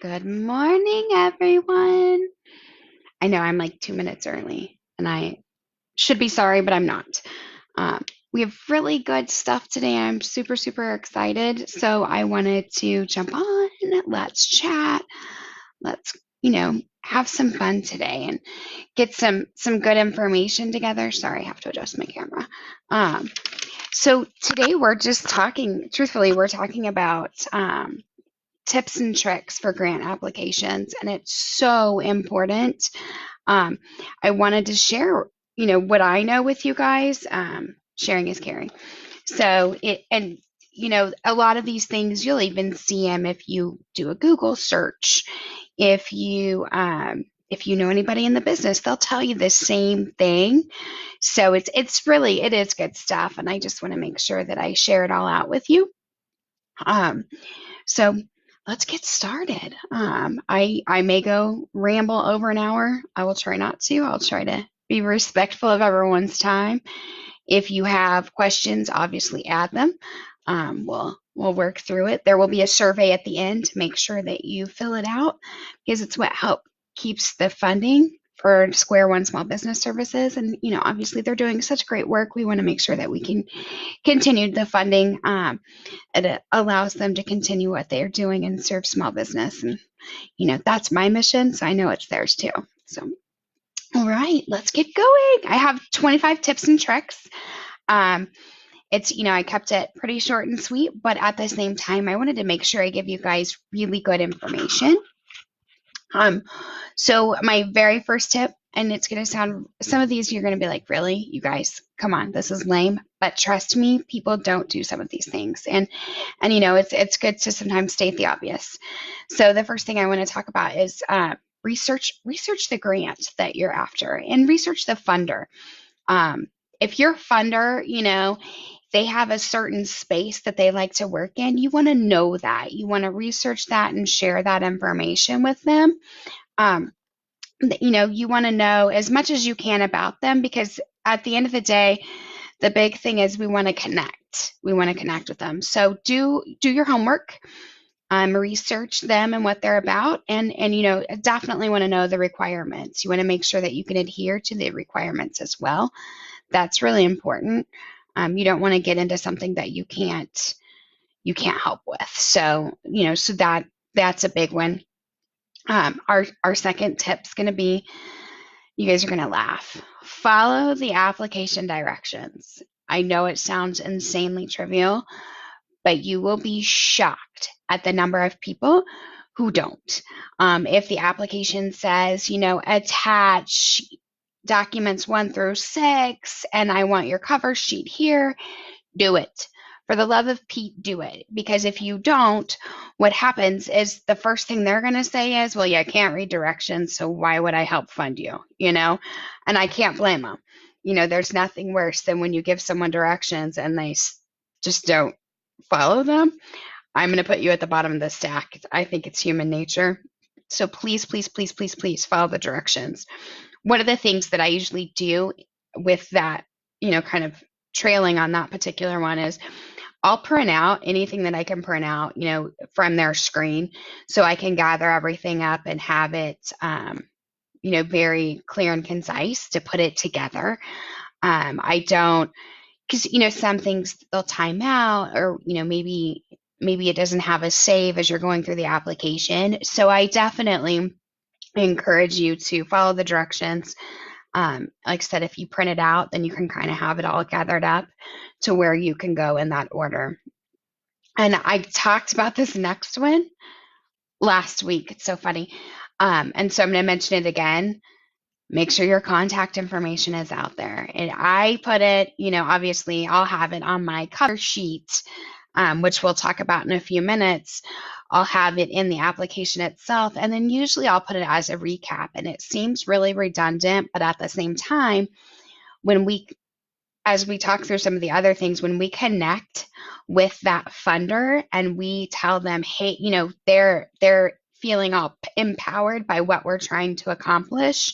Good morning, everyone. I know I'm like 2 minutes early, and I should be sorry, but I'm not. Um, we have really good stuff today. I'm super, super excited. So I wanted to jump on. Let's chat. Let's, have some fun today and get some good information together. Sorry, I have to adjust my camera. Um, so today we're just talking. Truthfully, we're talking about tips and tricks for grant applications, and it's so important. Um, I wanted to share, what I know with you guys. Sharing is caring. So a lot of these things you'll even see them if you do a Google search. If you know anybody in the business, they'll tell you the same thing. So it is good stuff, and I just want to make sure that I share it all out with you. So let's get started. I may go ramble over an hour. I will try not to. I'll try to be respectful of everyone's time. If you have questions, obviously add them. We'll work through it. There will be a survey at the end to make sure that you fill it out because it's what help keeps the funding for Square One Small Business Services. And obviously they're doing such great work. We want to make sure that we can continue the funding. It allows them to continue what they're doing and serve small business. And, that's my mission. So I know it's theirs too. So, all right, let's get going. I have 25 tips and tricks. I kept it pretty short and sweet, but at the same time, I wanted to make sure I give you guys really good information. So my very first tip, and it's going to sound, some of these you're going to be like, really, you guys, come on, this is lame. But trust me, people don't do some of these things. And it's good to sometimes state the obvious. So the first thing I want to talk about is research the grant that you're after and research the funder. If your funder, they have a certain space that they like to work in, you want to know that. You want to research that and share that information with them. Um, you want to know as much as you can about them because at the end of the day, the big thing is we want to connect. We want to connect with them. So do your homework, research them and what they're about, and definitely want to know the requirements. You want to make sure that you can adhere to the requirements as well. That's really important. You don't want to get into something that you can't help with. So so that's a big one. Our second tip is going to be, you guys are going to laugh. Follow the application directions. I know it sounds insanely trivial, but you will be shocked at the number of people who don't. If the application says, attach documents 1 through 6, and I want your cover sheet here, do it. For the love of Pete, do it. Because if you don't, what happens is the first thing they're going to say is, well, yeah, I can't read directions, so why would I help fund you? And I can't blame them. There's nothing worse than when you give someone directions and they just don't follow them. I'm going to put you at the bottom of the stack. I think it's human nature. So please, please, please, please, please follow the directions. One of the things that I usually do with that, kind of trailing on that particular one is I'll print out anything that I can print out, from their screen so I can gather everything up and have it, very clear and concise to put it together. I don't, because, some things they'll time out or, maybe it doesn't have a save as you're going through the application. So I definitely encourage you to follow the directions. Like I said, if you print it out, then you can kind of have it all gathered up to where you can go in that order. And I talked about this next one last week. It's so funny. And so I'm going to mention it again. Make sure your contact information is out there. And I put it, obviously I'll have it on my cover sheet, which we'll talk about in a few minutes. I'll have it in the application itself. And then usually I'll put it as a recap. And it seems really redundant, but at the same time, as we talk through some of the other things, when we connect with that funder and we tell them, hey, they're feeling all empowered by what we're trying to accomplish,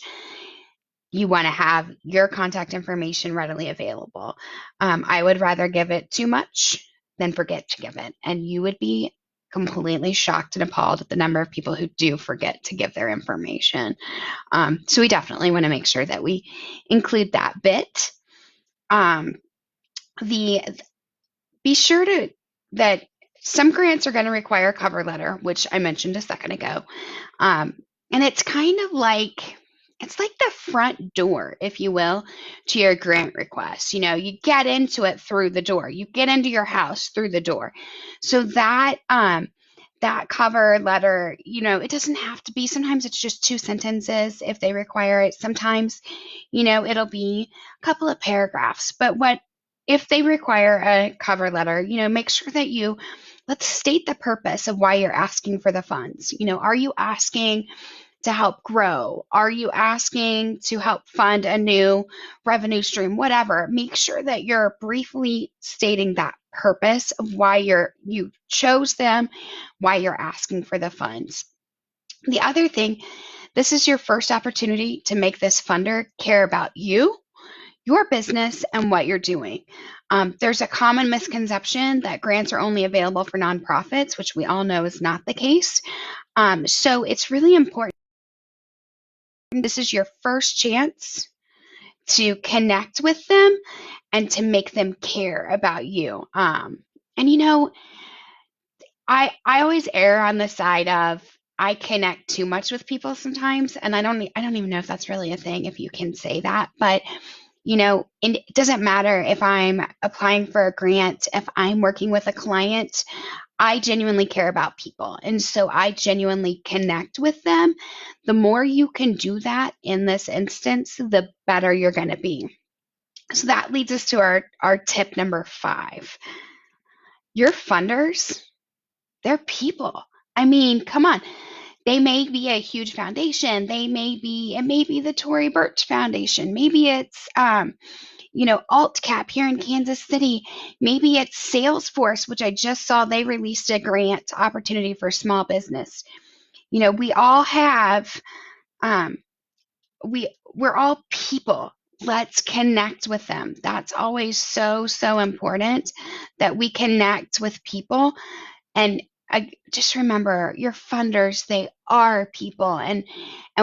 you want to have your contact information readily available. I would rather give it too much than forget to give it. And you would be completely shocked and appalled at the number of people who do forget to give their information. So we definitely want to make sure that we include that bit. Um, the Be sure to that some grants are going to require a cover letter, which I mentioned a second ago. And it's kind of like it's like the front door, if you will, to your grant request. You get into it through the door. You get into your house through the door. So that cover letter, it doesn't have to be. Sometimes it's just 2 sentences if they require it. Sometimes, it'll be a couple of paragraphs. But if they require a cover letter, make sure that let's state the purpose of why you're asking for the funds. Are you asking to help grow? Are you asking to help fund a new revenue stream? Whatever. Make sure that you're briefly stating that purpose of why you chose them, why you're asking for the funds. The other thing, this is your first opportunity to make this funder care about you, your business, and what you're doing. There's a common misconception that grants are only available for nonprofits, which we all know is not the case. So it's really important. This is your first chance to connect with them and to make them care about you. And I always err on the side of I connect too much with people sometimes, and I don't even know if that's really a thing, if you can say that, but and it doesn't matter if I'm applying for a grant, if I'm working with a client, I genuinely care about people. And so I genuinely connect with them. The more you can do that in this instance, the better you're going to be. So that leads us to our tip number 5. Your funders, they're people. I mean, come on. They may be a huge foundation. It may be the Tory Burch Foundation. Maybe it's AltCap here in Kansas City. Maybe it's Salesforce, which I just saw they released a grant opportunity for small business. We all have, we're all people. Let's connect with them. That's always so, so important that we connect with people. And just remember, your funders, they are people. And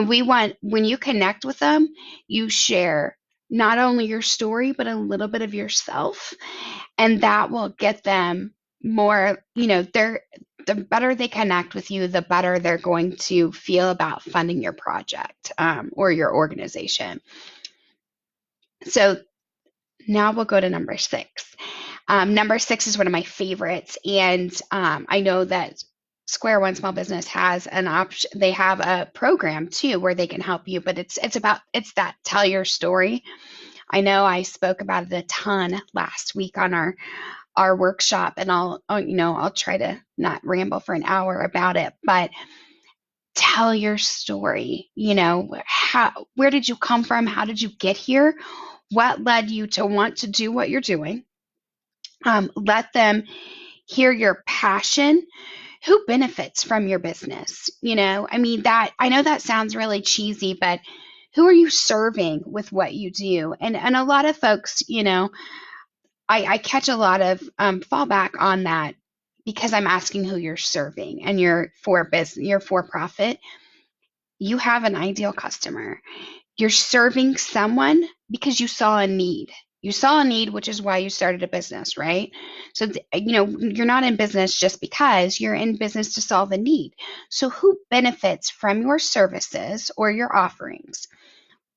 we want, when you connect with them, you share not only your story, but a little bit of yourself. And that will get them more, the better they connect with you, the better they're going to feel about funding your project or your organization. So now we'll go to number 6. Number 6 is one of my favorites. And I know that Square One Small Business has an option. They have a program too where they can help you, but it's that tell your story. I know I spoke about it a ton last week on our workshop, and I'll try to not ramble for an hour about it, but tell your story. Where did you come from? How did you get here? What led you to want to do what you're doing? Let them hear your passion. Who benefits from your business? I know that sounds really cheesy, but who are you serving with what you do? And a lot of folks, I catch a lot of fallback on that because I'm asking who you're serving, and you're for profit. You have an ideal customer. You're serving someone because you saw a need. You saw a need, which is why you started a business, right? So, you're not in business just because. You're in business to solve a need. So who benefits from your services or your offerings?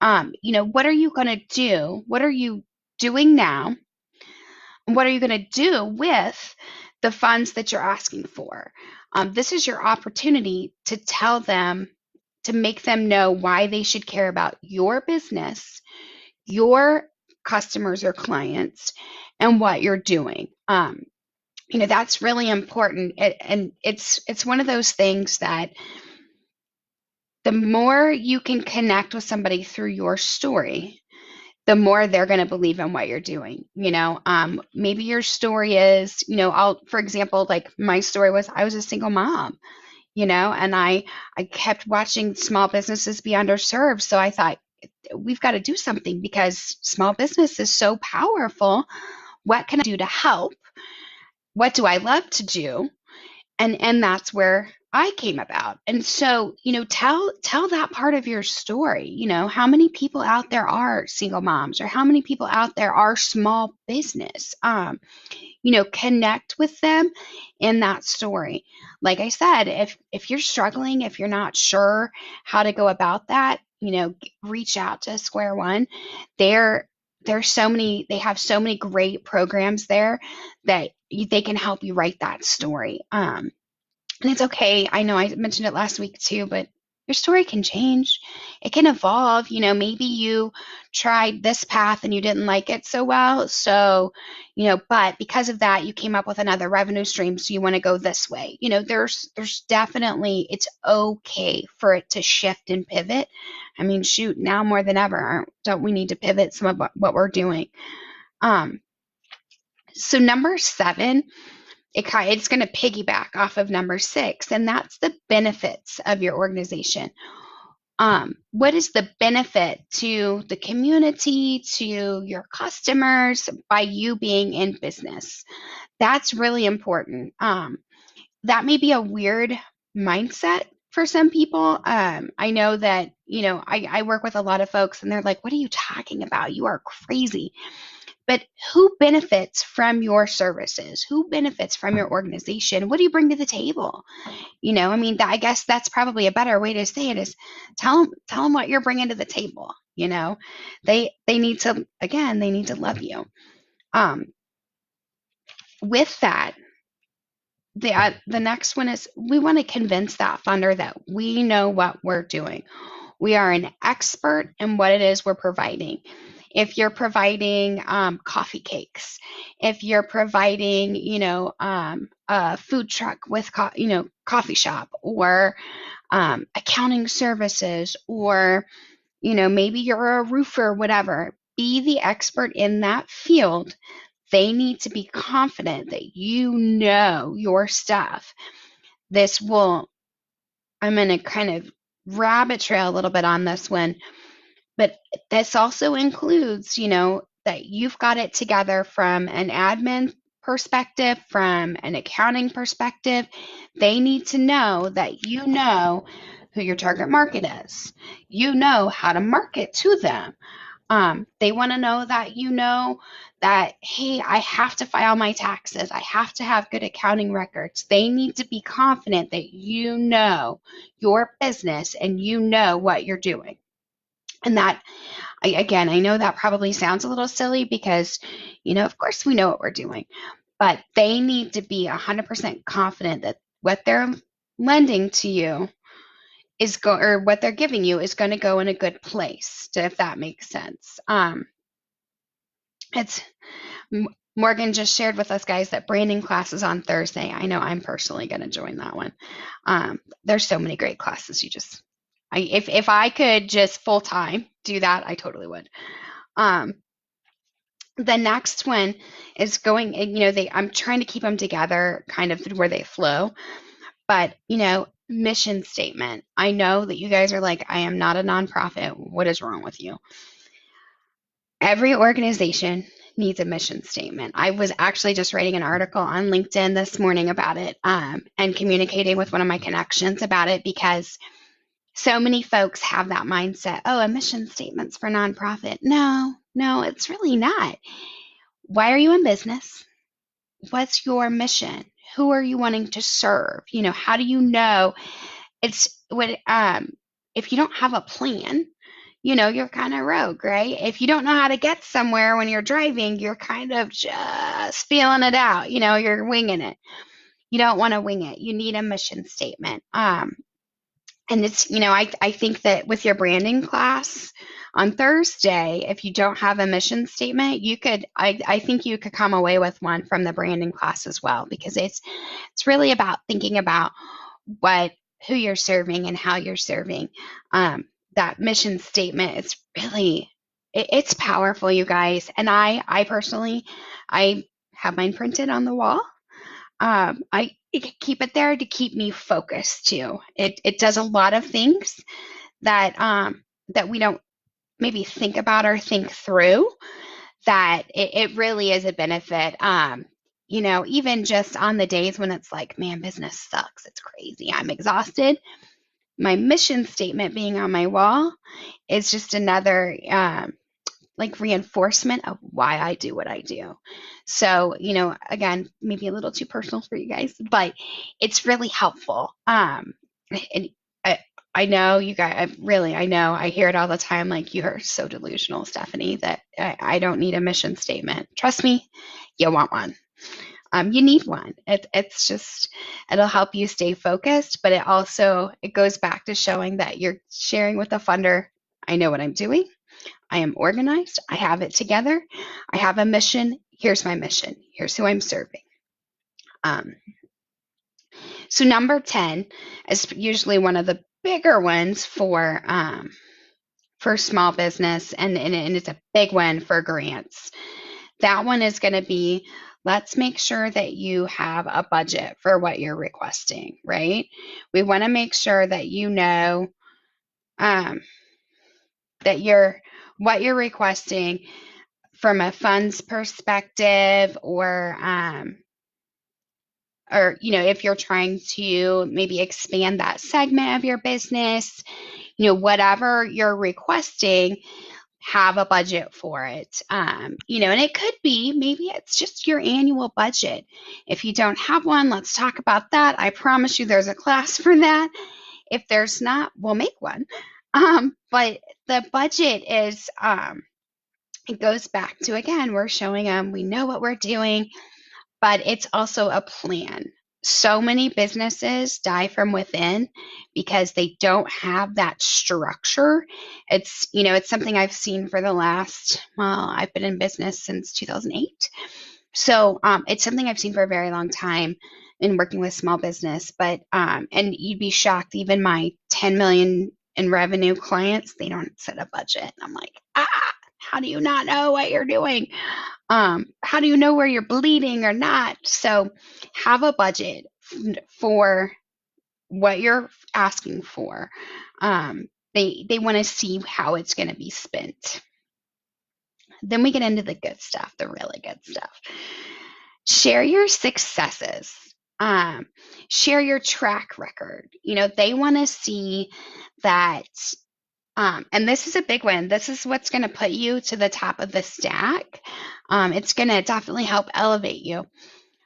What are you going to do? What are you doing now? What are you going to do with the funds that you're asking for? This is your opportunity to tell them, to make them know why they should care about your business, your customers or clients, and what you're doing. That's really important. And it's one of those things that the more you can connect with somebody through your story, the more they're going to believe in what you're doing. Maybe your story is, for example, like my story was, I was a single mom, and I kept watching small businesses be underserved. So I thought, we've got to do something because small business is so powerful. What can I do to help? What do I love to do? And that's where I came about. And so, tell that part of your story. How many people out there are single moms, or how many people out there are small business? Connect with them in that story. Like I said, if you're struggling, if you're not sure how to go about that, reach out to Square One. They're there's so many they have so many great programs there that they can help you write that story. And it's okay. I know I mentioned it last week too, but your story can change. It can evolve. Maybe you tried this path and you didn't like it so well. So, but because of that, you came up with another revenue stream. So you want to go this way. There's definitely, it's okay for it to shift and pivot. I mean, shoot, now more than ever, don't we need to pivot some of what we're doing? So number 7, it's going to piggyback off of number 6, and that's the benefits of your organization. What is the benefit to the community, to your customers, by you being in business? That's really important. That may be a weird mindset for some people. I know that, I work with a lot of folks and they're like, what are you talking about? You are crazy. But who benefits from your services? Who benefits from your organization? What do you bring to the table? I mean, I guess that's probably a better way to say it is tell them what you're bringing to the table. They need to, again, they need to love you. With that, the next one is we want to convince that funder that we know what we're doing. We are an expert in what it is we're providing. If you're providing coffee cakes, if you're providing, a food truck with, coffee shop, or accounting services, or, maybe you're a roofer, whatever, be the expert in that field. They need to be confident that you know your stuff. I'm going to kind of rabbit trail a little bit on this one, but this also includes, that you've got it together from an admin perspective, from an accounting perspective. They need to know that you know who your target market is. You know how to market to them. They want to know that that, hey, I have to file my taxes. I have to have good accounting records. They need to be confident that you know your business and you know what you're doing. And that, again, I know that probably sounds a little silly because, of course we know what we're doing, but they need to be 100% confident that what they're lending to you or what they're giving you is going to go in a good place, if that makes sense. It's Morgan just shared with us, guys, that branding class is on Thursday. I know I'm personally going to join that one. There's so many great classes. If I could just full time do that, I totally would. The next one is going, I'm trying to keep them together kind of where they flow, but, mission statement. I know that you guys are like, I am not a nonprofit. What is wrong with you? Every organization needs a mission statement. I was actually just writing an article on LinkedIn this morning about it, and communicating with one of my connections about it, because so many folks have that mindset. Oh, a mission statement's for nonprofit. No, it's really not. Why are you in business? What's your mission? Who are you wanting to serve? How do you know? It's what if you don't have a plan, you're kind of rogue, right? If you don't know how to get somewhere when you're driving, you're kind of just feeling it out. You're winging it. You don't want to wing it. You need a mission statement. And it's, I think that with your branding class on Thursday, if you don't have a mission statement, I think you could come away with one from the branding class as well, because it's really about thinking about who you're serving and how you're serving. That mission statement is really, it's powerful, you guys. And I personally, I have mine printed on the wall. I keep it there to keep me focused too. It does a lot of things that that we don't maybe think about or think through, that it really is a benefit. even just on the days when it's like, man, business sucks, it's crazy, I'm exhausted, my mission statement being on my wall is just another like reinforcement of why I do what I do. So, again, maybe a little too personal for you guys, but it's really helpful. And I know you guys, I know I hear it all the time. Like, you are so delusional, Stephanie, that I don't need a mission statement. Trust me, you want one. You need one. It's just, it'll help you stay focused, but it goes back to showing that you're sharing with the funder. I know what I'm doing. I am organized. I have it together. I have a mission. Here's my mission. Here's who I'm serving. So number 10 is usually one of the bigger ones for small business, and it's a big one for grants. That one is going to be, let's make sure that you have a budget for what you're requesting, right? We want to make sure that you know that what you're requesting from a funds perspective, or if you're trying to maybe expand that segment of your business, whatever you're requesting, have a budget for it. And it could be, maybe it's just your annual budget. If you don't have one, let's talk about that. I promise you there's a class for that. If there's not, we'll make one. But the budget is, it goes back to, again, we're showing them we know what we're doing, but it's also a plan. So many businesses die from within because they don't have that structure. It's something I've seen for the last, I've been in business since 2008. So it's something I've seen for a very long time in working with small business. But and you'd be shocked, even my 10 million in revenue clients, they don't set a budget. I'm like, how do you not know what you're doing? How do you know where you're bleeding or not? So have a budget for what you're asking for. They want to see how it's going to be spent. Then we get into the good stuff, the really good stuff. Share your successes. Share your track record. They want to see that. And this is a big one. This is what's going to put you to the top of the stack. It's going to definitely help elevate you.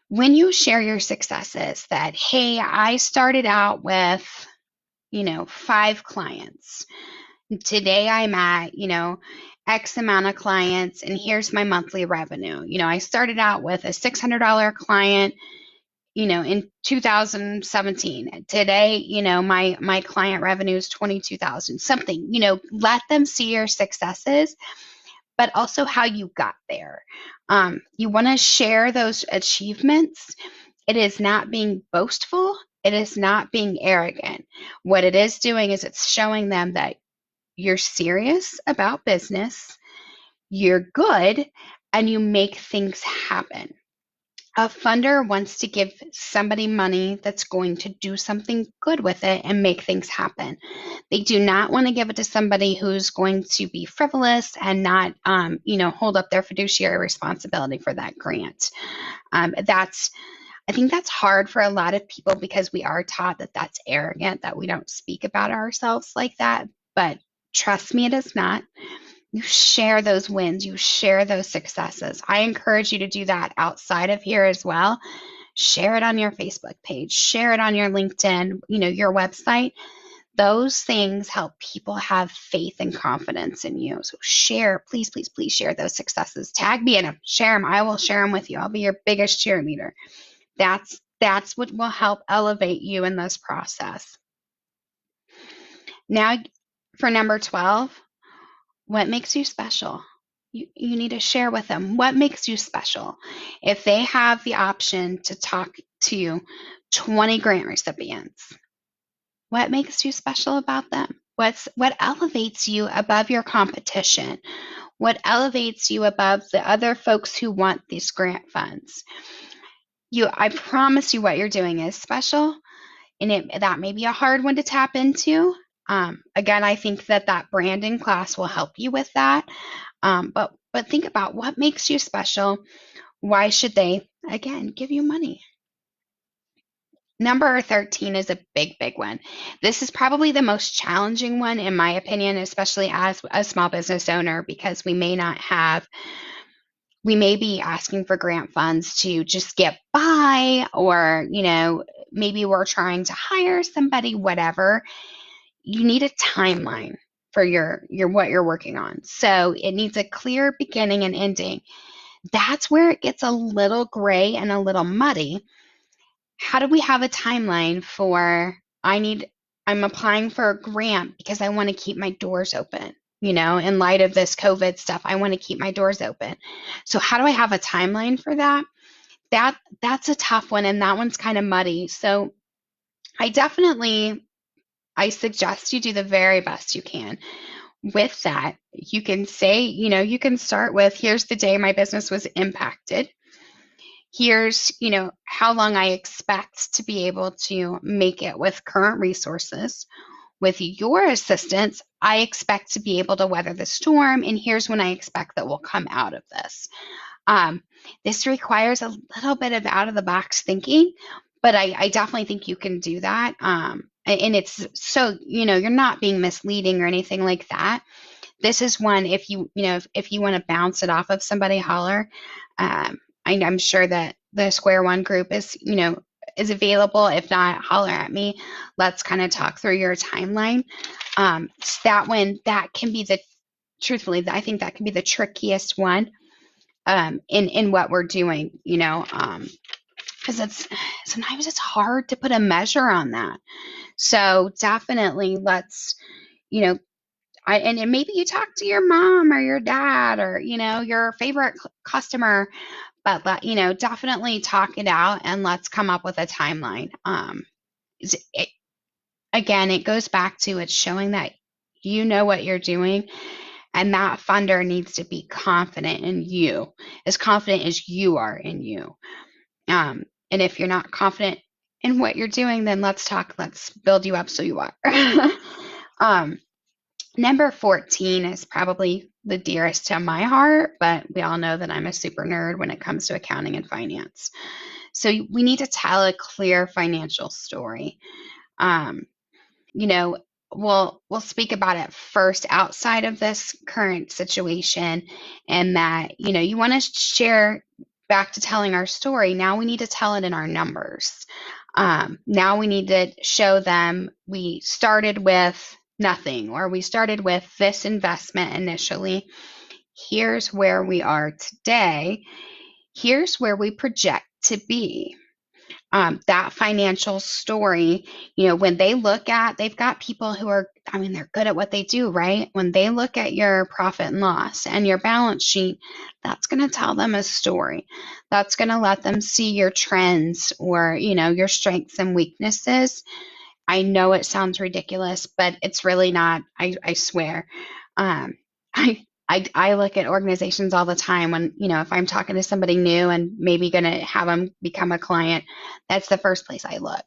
When you share your successes, that, hey, I started out with, 5 clients. Today I'm at, X amount of clients, and here's my monthly revenue. I started out with a $600 client, in 2017. Today, my client revenue is 22,000, something. Let them see your successes, but also how you got there. You want to share those achievements. It is not being boastful. It is not being arrogant. What it is doing is it's showing them that you're serious about business, you're good, and you make things happen. A funder wants to give somebody money that's going to do something good with it and make things happen. They do not want to give it to somebody who's going to be frivolous and not, hold up their fiduciary responsibility for that grant. I think that's hard for a lot of people because we are taught that that's arrogant, that we don't speak about ourselves like that. But trust me, it is not. You share those wins, you share those successes. I encourage you to do that outside of here as well. Share it on your Facebook page, share it on your LinkedIn, your website. Those things help people have faith and confidence in you. So share, please, please, please share those successes. Tag me in them, share them. I will share them with you. I'll be your biggest cheerleader. That's what will help elevate you in this process. Now, for number 12, what makes you special? You need to share with them what makes you special. If they have the option to talk to 20 grant recipients, what makes you special about them? What elevates you above your competition? What elevates you above the other folks who want these grant funds? I promise you what you're doing is special, and that may be a hard one to tap into. Again, I think that branding class will help you with that. But think about what makes you special. Why should they again, give you money. Number 13 is a big, big one. This is probably the most challenging one, in my opinion, especially as a small business owner, because we may be asking for grant funds to just get by, or, maybe we're trying to hire somebody, whatever. You need a timeline for your what you're working on. So it needs a clear beginning and ending. That's where it gets a little gray and a little muddy. How do we have a timeline for I'm applying for a grant because I want to keep my doors open? In light of this COVID stuff, I want to keep my doors open. So how do I have a timeline for that? That's a tough one, and that one's kind of muddy. So I suggest you do the very best you can. With that, you can say, you can start with, here's the day my business was impacted. Here's, how long I expect to be able to make it with current resources. With your assistance, I expect to be able to weather the storm, and here's when I expect that we'll come out of this. This requires a little bit of out of the box thinking, but I definitely think you can do that. And it's so, you're not being misleading or anything like that. This is one, if you want to bounce it off of somebody, holler. I'm sure that the Square One group is available. If not, holler at me. Let's kind of talk through your timeline. That can be truthfully, I think that can be the trickiest one in what we're doing, because sometimes it's hard to put a measure on that. So definitely let's, and maybe you talk to your mom or your dad or, your favorite customer, but definitely talk it out and let's come up with a timeline. Again, it goes back to it's showing that you know what you're doing, and that funder needs to be confident in you, as confident as you are in you. And if you're not confident in what you're doing, then let's build you up so you are. Number 14 is probably the dearest to my heart, but we all know that I'm a super nerd when it comes to accounting and finance. So we need to tell a clear financial story. We'll speak about it first outside of this current situation, and that, you want to share back to telling our story. Now we need to tell it in our numbers. Now we need to show them we started with nothing, or we started with this investment initially. Here's where we are today. Here's where we project to be. That financial story, when they've got people who are, they're good at what they do, right? When they look at your profit and loss and your balance sheet, that's going to tell them a story. That's going to let them see your trends, or, your strengths and weaknesses. I know it sounds ridiculous, but it's really not. I swear. Um, I look at organizations all the time when, if I'm talking to somebody new and maybe going to have them become a client, that's the first place I look,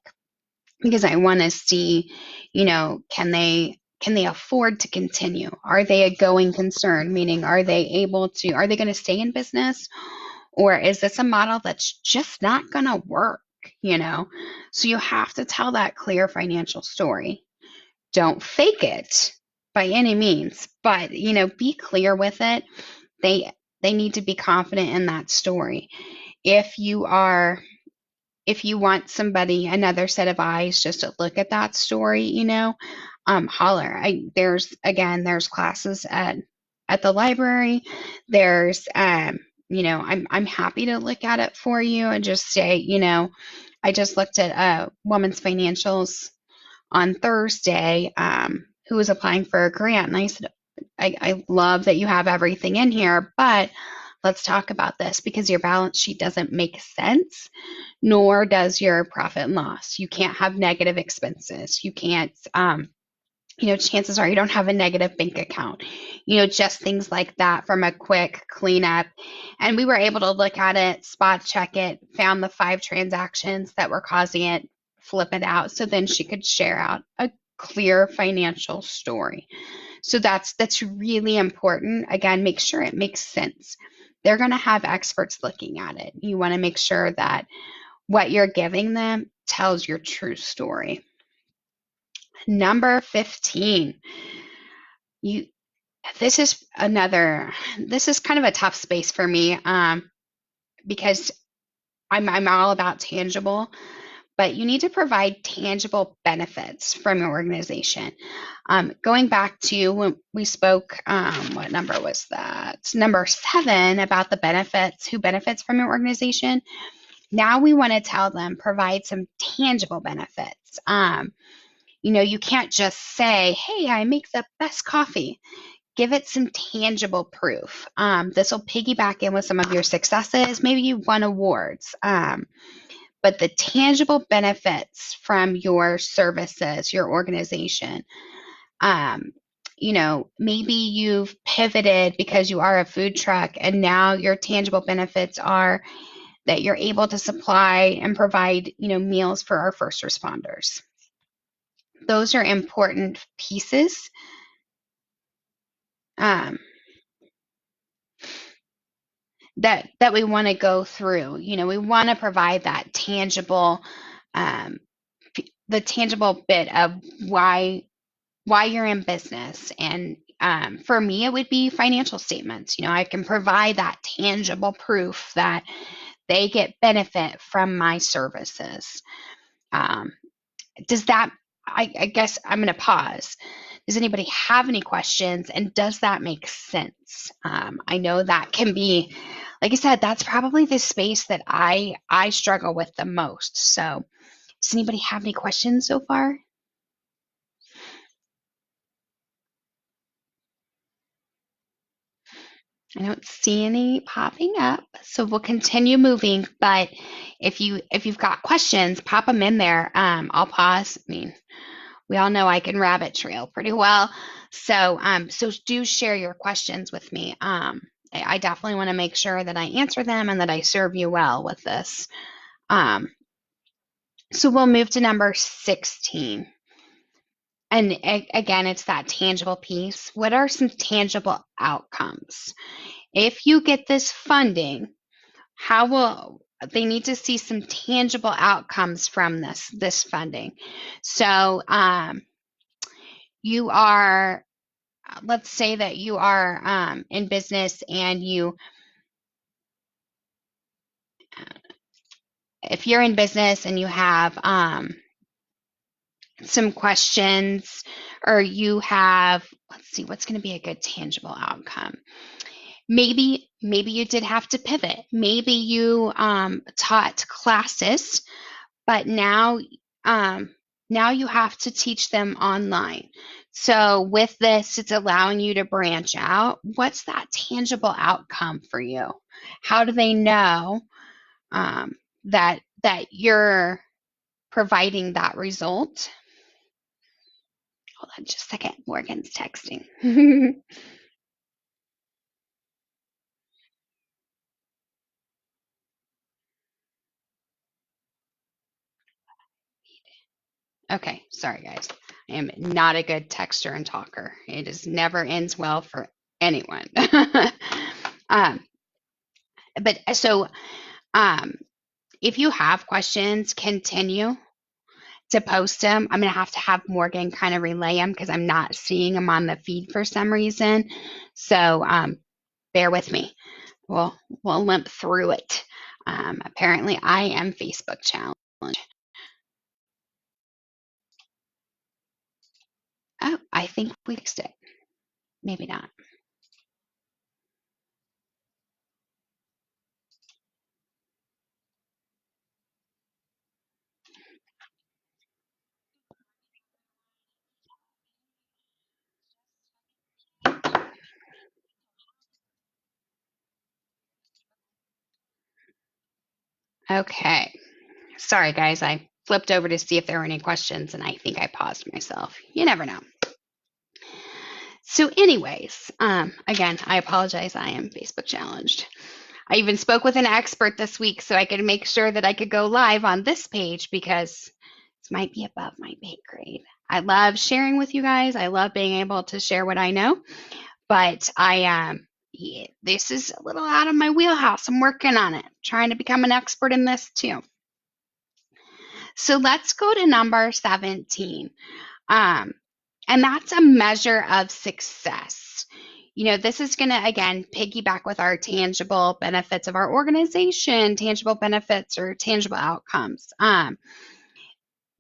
because I want to see, can they afford to continue? Are they a going concern? Meaning, are they going to stay in business, or is this a model that's just not going to work? So you have to tell that clear financial story. Don't fake it by any means, but be clear with it. They need to be confident in that story. If you want another set of eyes just to look at that story, holler. There's classes at the library. There's I'm happy to look at it for you and just say, I just looked at Woman's Financials on Thursday, who was applying for a grant. And I said, I love that you have everything in here, but let's talk about this, because your balance sheet doesn't make sense, nor does your profit and loss. You can't have negative expenses. You can't, chances are you don't have a negative bank account, just things like that from a quick cleanup. And we were able to look at it, spot check it, found the 5 transactions that were causing it, flip it out. So then she could share out a clear financial story. So that's really important. Again, make sure it makes sense. they're going to have experts looking at it. You want to make sure that what you're giving them tells your true story. Number 15, you this is kind of a tough space for me, because I'm all about tangible, but you need to provide tangible benefits from your organization. Going back to when we spoke, what number was that? Number 7, about the benefits, who benefits from your organization. Now we want to tell them, provide some tangible benefits. You can't just say, hey, I make the best coffee. Give it some tangible proof. This will piggyback in with some of your successes. Maybe you won awards. But the tangible benefits from your services, your organization, maybe you've pivoted because you are a food truck, and now your tangible benefits are that you're able to supply and provide, meals for our first responders. Those are important pieces. That we want to go through. We want to provide that tangible, the tangible bit of why you're in business. And for me, it would be financial statements. I can provide that tangible proof that they get benefit from my services. Does that, I guess I'm going to pause. Does anybody have any questions? And does that make sense? I know that can be, like I said, that's probably the space that I struggle with the most. So does anybody have any questions so far? I don't see any popping up, so we'll continue moving. But if you've got questions, pop them in there. I'll pause. I mean, we all know I can rabbit trail pretty well, so do share your questions with me. I definitely want to make sure that I answer them and that I serve you well with this. So we'll move to number 16. And again, it's that tangible piece. What are some tangible outcomes? If you get this funding, they need to see some tangible outcomes from this funding. So you are, let's say that you are in business, and if you're in business and you have some questions, or you have, let's see, what's going to be a good tangible outcome? Maybe you did have to pivot. Maybe you taught classes, but now you have to teach them online. So with this, it's allowing you to branch out. What's that tangible outcome for you? How do they know that you're providing that result? Hold on just a second. Morgan's texting. Okay, sorry guys. I am not a good texter and talker. It is never ends well for anyone. But so if you have questions, continue to post them. I'm going to have Morgan kind of relay them because I'm not seeing them on the feed for some reason. So bear with me. We'll limp through it. Apparently, I am Facebook challenged. Oh, I think we fixed it. Maybe not. Okay. Sorry, guys. I flipped over to see if there were any questions, and I think I paused myself. You never know. So anyways, again, I apologize. I am Facebook challenged. I even spoke with an expert this week so I could make sure that I could go live on this page because this might be above my pay grade. I love sharing with you guys. I love being able to share what I know, but yeah, this is a little out of my wheelhouse. I'm working on it, trying to become an expert in this too. So let's go to number 17. Um, and that's a measure of success. This is going to, again, piggyback with our tangible benefits of our organization, tangible benefits or tangible outcomes.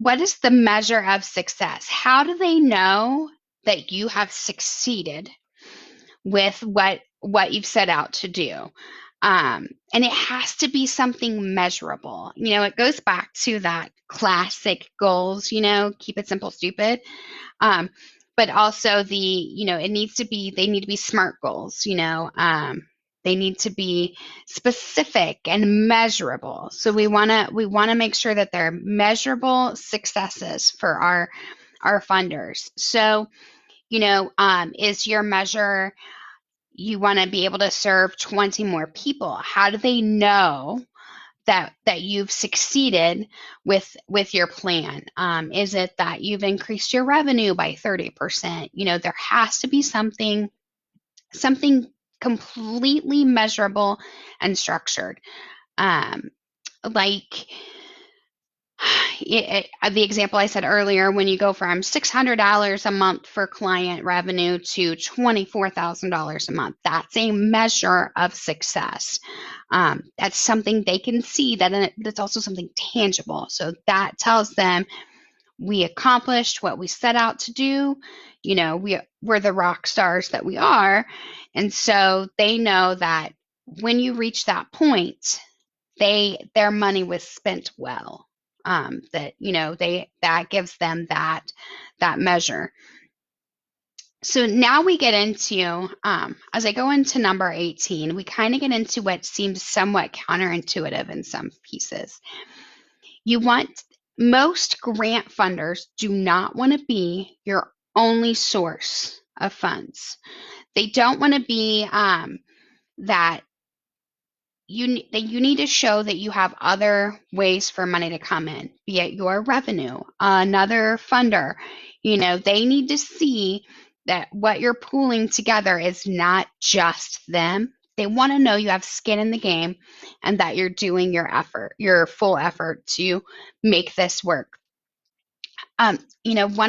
What is the measure of success? How do they know that you have succeeded with what you've set out to do? And it has to be something measurable. It goes back to that classic goals, keep it simple, stupid. But also they need to be smart goals, they need to be specific and measurable. So we want to make sure that they're measurable successes for our funders. So, is your measure, you want to be able to serve 20 more people? How do they know that you've succeeded with your plan? Is it that you've increased your revenue by 30%? There has to be something completely measurable and structured. Like the example I said earlier, when you go from $600 a month for client revenue to $24,000 a month, that's a measure of success. That's something they can see, that's also something tangible. So that tells them we accomplished what we set out to do. We're the rock stars that we are. And so they know that when you reach that point, their money was spent well. That gives them that measure. So now we get into, as I go into number 18, we kind of get into what seems somewhat counterintuitive in some pieces. Most grant funders do not want to be your only source of funds. They don't want to be that you need to show that you have other ways for money to come in, be it your revenue, another funder. They need to see that what you're pooling together is not just them. They want to know you have skin in the game and that you're doing your full effort to make this work. One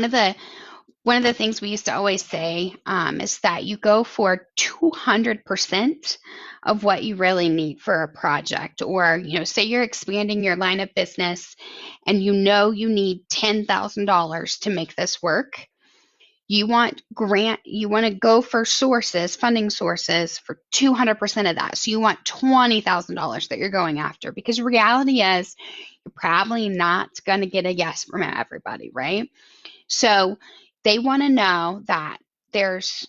of the things we used to always say is that you go for 200% of what you really need for a project. Or, say you're expanding your line of business and you need $10,000 to make this work. You want to go for funding sources for 200% of that. So you want $20,000 that you're going after, because reality is you're probably not going to get a yes from everybody, right? So they want to know that there's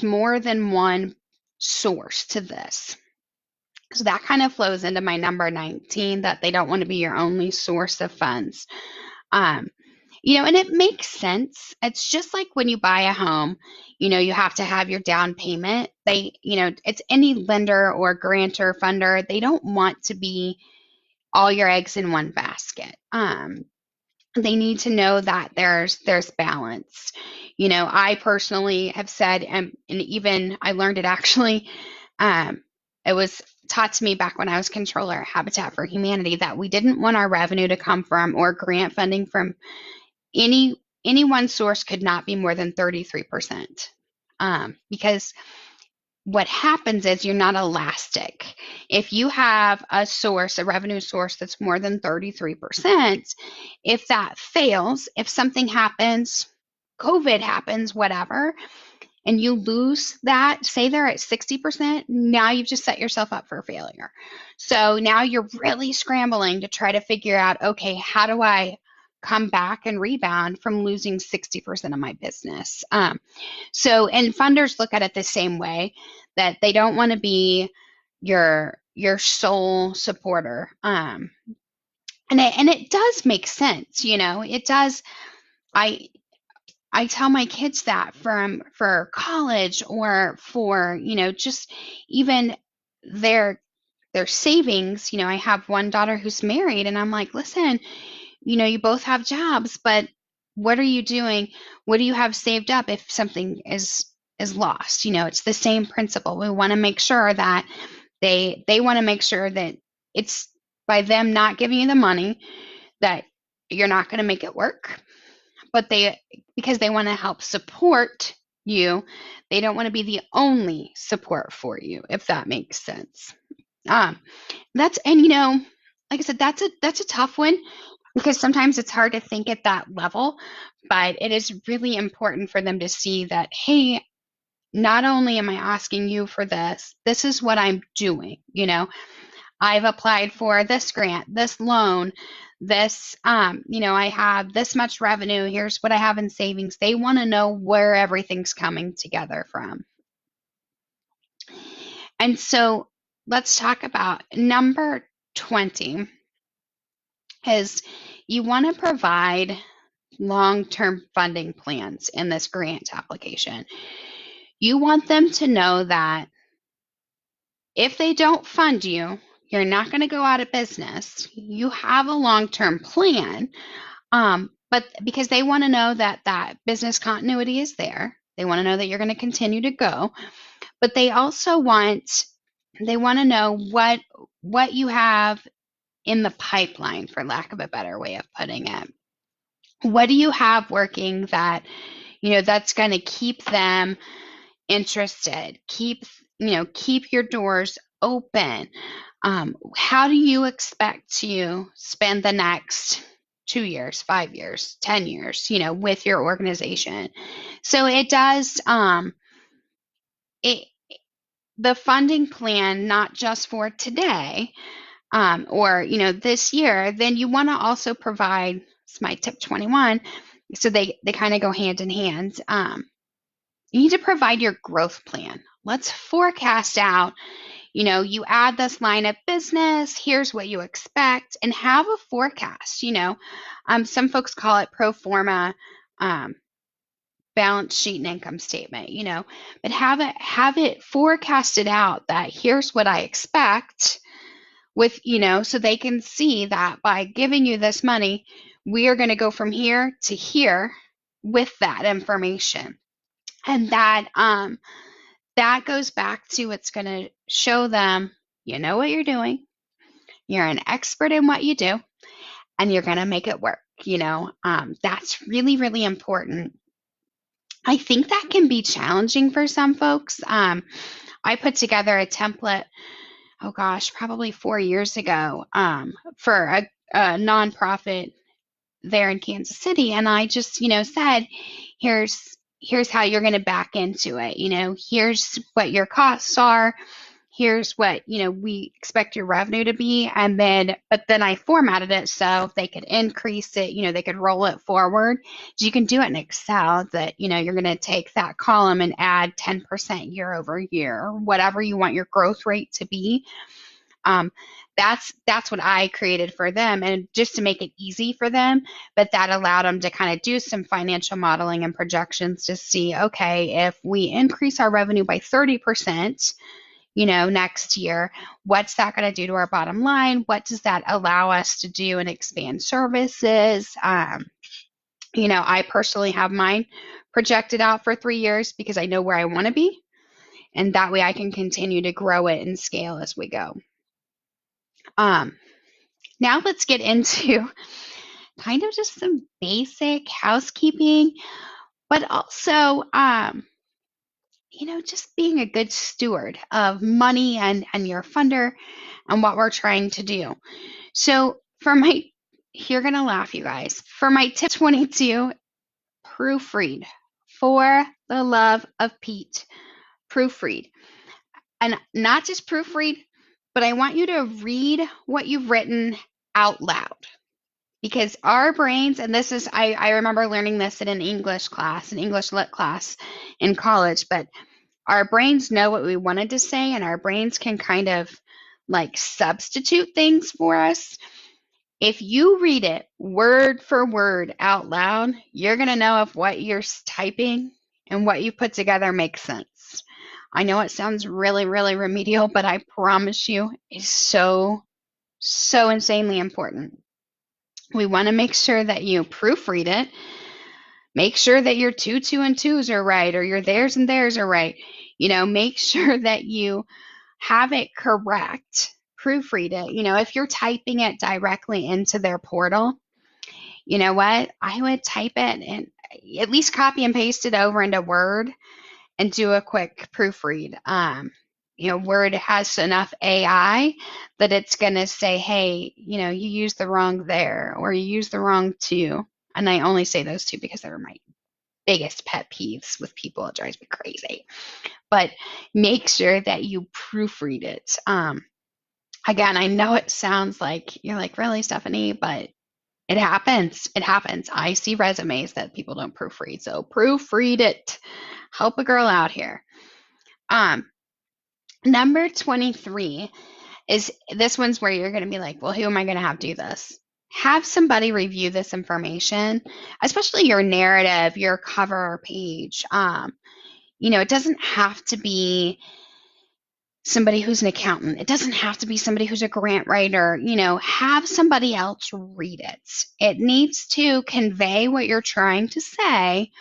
more than one source to this. So that kind of flows into my number 19, that they don't want to be your only source of funds. And it makes sense. It's just like when you buy a home, you have to have your down payment. It's any lender or grantor funder. They don't want to be all your eggs in one basket. They need to know that there's balance. I personally have said, and even I learned it actually, it was taught to me back when I was controller at Habitat for Humanity, that we didn't want our revenue to come from, or grant funding from, any one source could not be more than 33%. Because what happens is you're not elastic. If you have a revenue source that's more than 33%, if that fails, if something happens, COVID happens, whatever, and you lose that, say they're at 60%, now you've just set yourself up for failure. So now you're really scrambling to try to figure out, okay, how do I come back and rebound from losing 60% of my business? And funders look at it the same way, that they don't want to be your sole supporter. And it does make sense, it does. I tell my kids that for college, or for, just even their savings. I have one daughter who's married, and I'm like, listen, you both have jobs, but what are you doing? What do you have saved up if something is is lost. It's the same principle. We want to make sure that they want to make sure that it's by them not giving you the money that you're not going to make it work, but because they want to help support you, they don't want to be the only support for you, if that makes sense. Um, that's and like I said, that's a tough one because sometimes it's hard to think at that level, but it is really important for them to see that, hey, not only am I asking you for this is what I'm doing. I've applied for this grant, this loan, this, I have this much revenue. Here's what I have in savings. They want to know where everything's coming together from. And so let's talk about number 20 is you want to provide long-term funding plans in this grant application. You want them to know that if they don't fund you, you're not going to go out of business. You have a long-term plan, but because they want to know that business continuity is there. They want to know that you're going to continue to go, but they also want to know what you have in the pipeline, for lack of a better way of putting it. What do you have working that that's going to keep them interested, keep your doors open? How do you expect to spend the next 2 years, 5 years, 10 years, with your organization? So it does, the funding plan, not just for today, or, this year, then you want to also provide, it's my tip 21, so they kind of go hand in hand. You need to provide your growth plan. Let's forecast out, you add this line of business, here's what you expect, and have a forecast. Some folks call it pro forma balance sheet and income statement, but have it forecasted out that here's what I expect with, so they can see that by giving you this money, we are going to go from here to here with that information. And that goes back to, it's going to show them, you know what you're doing, you're an expert in what you do, and you're going to make it work. That's really, really important. I think that can be challenging for some folks. I put together a template, oh gosh, probably 4 years ago, for a nonprofit there in Kansas City. And I just, said, here's how you're going to back into it. Here's what your costs are. Here's what, we expect your revenue to be. And but then I formatted it so they could increase it, they could roll it forward. So you can do it in Excel that, you're going to take that column and add 10% year over year, whatever you want your growth rate to be. That's what I created for them, and just to make it easy for them, but that allowed them to kind of do some financial modeling and projections to see, okay, if we increase our revenue by 30%, next year, what's that going to do to our bottom line? What does that allow us to do and expand services? I personally have mine projected out for 3 years because I know where I want to be, and that way I can continue to grow it and scale as we go. Now let's get into kind of just some basic housekeeping, but also, just being a good steward of money and your funder and what we're trying to do. So you're going to laugh, you guys. For my tip 22, proofread. For the love of Pete, proofread. And not just proofread, but I want you to read what you've written out loud. Because our brains, and this is, I remember learning this in an English class, an English lit class in college, but our brains know what we wanted to say, and our brains can kind of like substitute things for us. If you read it word for word out loud, you're going to know if what you're typing and what you put together makes sense. I know it sounds really, really remedial, but I promise you it's so, so insanely important. We want to make sure that you proofread it Make sure that your two and twos are right, or your theirs and theirs are right. Make sure that you have it correct. Proofread it. If you're typing it directly into their portal, you know what? I would type it and at least copy and paste it over into Word and do a quick proofread. Word has enough AI that it's going to say, hey, you used the wrong there, or you used the wrong two. And I only say those two because they're my biggest pet peeves with people. It drives me crazy. But make sure that you proofread it. Again, I know it sounds like you're like, really, Stephanie, but it happens. It happens. I see resumes that people don't proofread. So proofread it. Help a girl out here. Number 23 is this one's where you're going to be like, well, who am I going to have do this? Have somebody review this information, especially your narrative, your cover page. It doesn't have to be somebody who's an accountant. It doesn't have to be somebody who's a grant writer. Have somebody else read it. It needs to convey what you're trying to say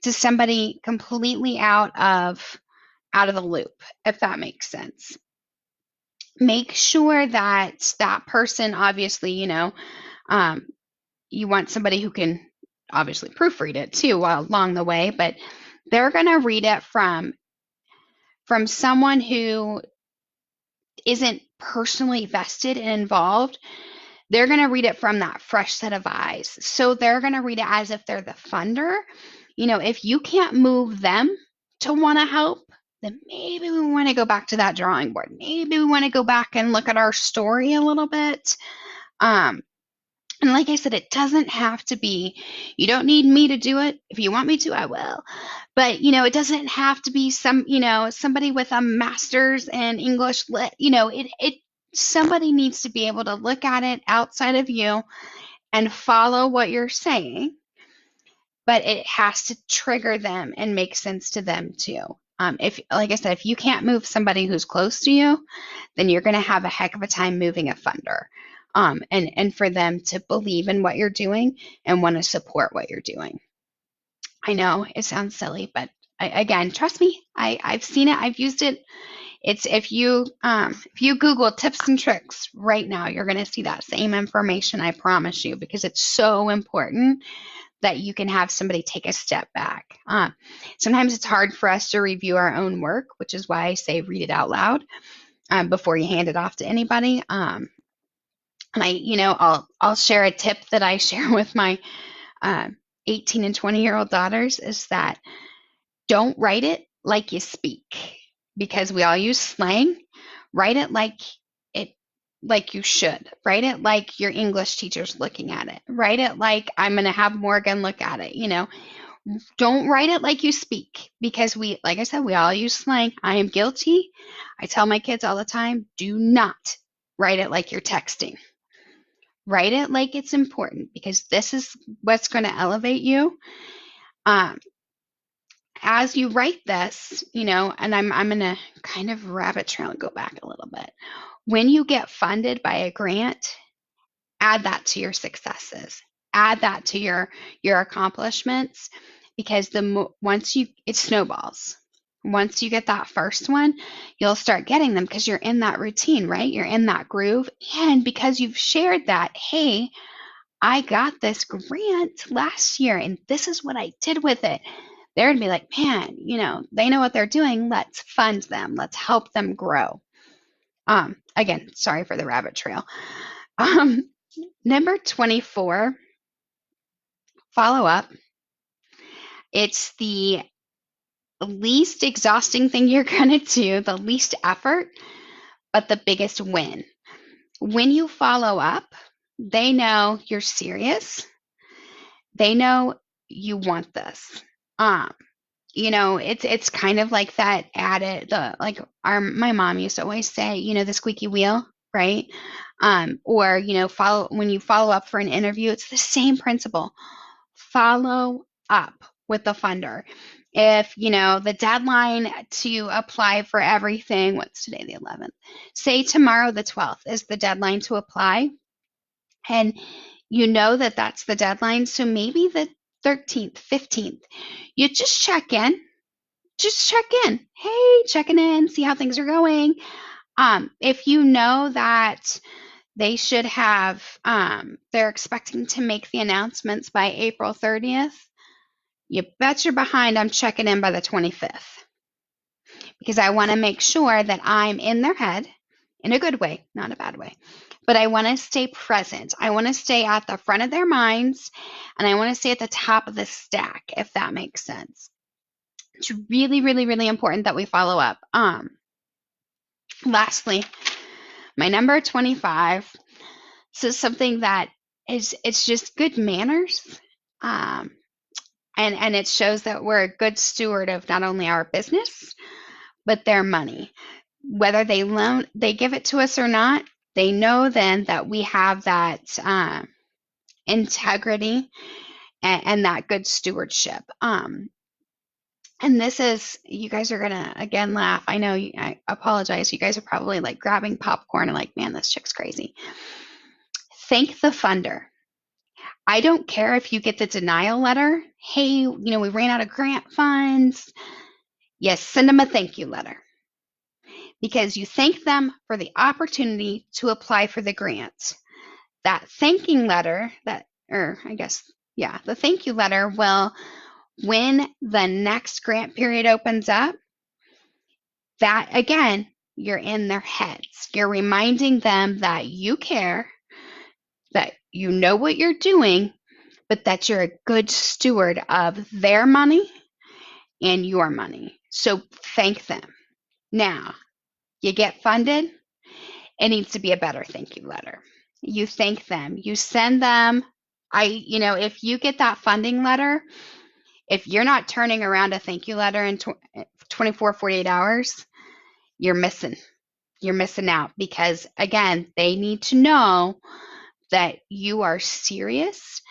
to somebody completely out of the loop, if that makes sense. Make sure that that person, obviously, you want somebody who can obviously proofread it too along the way, but they're going to read it from someone who isn't personally vested and involved. They're going to read it from that fresh set of eyes. So they're going to read it as if they're the funder. If you can't move them to want to help, then maybe we want to go back to that drawing board. Maybe we want to go back and look at our story a little bit. And like I said, it doesn't have to be, you don't need me to do it. If you want me to, I will. But, it doesn't have to be somebody with a master's in English lit. Somebody needs to be able to look at it outside of you and follow what you're saying. But it has to trigger them and make sense to them too. Like I said, if you can't move somebody who's close to you, then you're going to have a heck of a time moving a funder. And for them to believe in what you're doing and want to support what you're doing. I know it sounds silly, but again, trust me, I've seen it, I've used it. It's if you Google tips and tricks right now, you're going to see that same information. I promise you, because it's so important that you can have somebody take a step back. Sometimes it's hard for us to review our own work, which is why I say read it out loud before you hand it off to anybody. And I'll share a tip that I share with my 18 and 20-year-old daughters is that don't write it like you speak, because we all use slang. Write it like you should. Write it like your English teacher's looking at it. Write it like I'm going to have Morgan look at it. Don't write it like you speak, because like I said, we all use slang. I am guilty. I tell my kids all the time, do not write it like you're texting. Write it like it's important, because this is what's going to elevate you. As you write this, and I'm going to kind of rabbit trail and go back a little bit. When you get funded by a grant, add that to your successes. Add that to your accomplishments, because it snowballs. Once you get that first one, you'll start getting them because you're in that routine, right? You're in that groove. And because you've shared that, hey, I got this grant last year and this is what I did with it. They're going to be like, man, they know what they're doing. Let's fund them. Let's help them grow. Again, sorry for the rabbit trail. Number 24, follow up. It's the least exhausting thing you're going to do, the least effort, but the biggest win. When you follow up, they know you're serious. They know you want this. It's kind of like that added, my mom used to always say, the squeaky wheel, right? Or, when you follow up for an interview, it's the same principle. Follow up with the funder. If, the deadline to apply for everything, what's today, the 11th? Say tomorrow, the 12th, is the deadline to apply. And that's the deadline. So maybe 13th, 15th. You just check in. Just check in. Hey, checking in, see how things are going. If you know that they should have, they're expecting to make the announcements by April 30th, you bet you're behind I'm checking in by the 25th, because I want to make sure that I'm in their head in a good way, not a bad way. But I want to stay present. I want to stay at the front of their minds, and I want to stay at the top of the stack, if that makes sense. It's really, really, really important that we follow up. Lastly, my number 25. So something that it's just good manners. And it shows that we're a good steward of not only our business, but their money. Whether they give it to us or not, they know then that we have that integrity and that good stewardship. And this is, you guys are gonna again laugh. I know, I apologize. You guys are probably like grabbing popcorn and like, man, this chick's crazy. Thank the funder. I don't care if you get the denial letter. Hey, we ran out of grant funds. Yes, send them a thank you letter, because you thank them for the opportunity to apply for the grant. That thanking letter, the thank you letter will, when the next grant period opens up, that again, you're in their heads. You're reminding them that you care, that you know what you're doing, but that you're a good steward of their money and your money. So thank them. Now, you get funded, it needs to be a better thank you letter. You thank them. You send them. If you get that funding letter, if you're not turning around a thank you letter in 24, 48 hours, you're missing. You're missing out, because again, they need to know that you are serious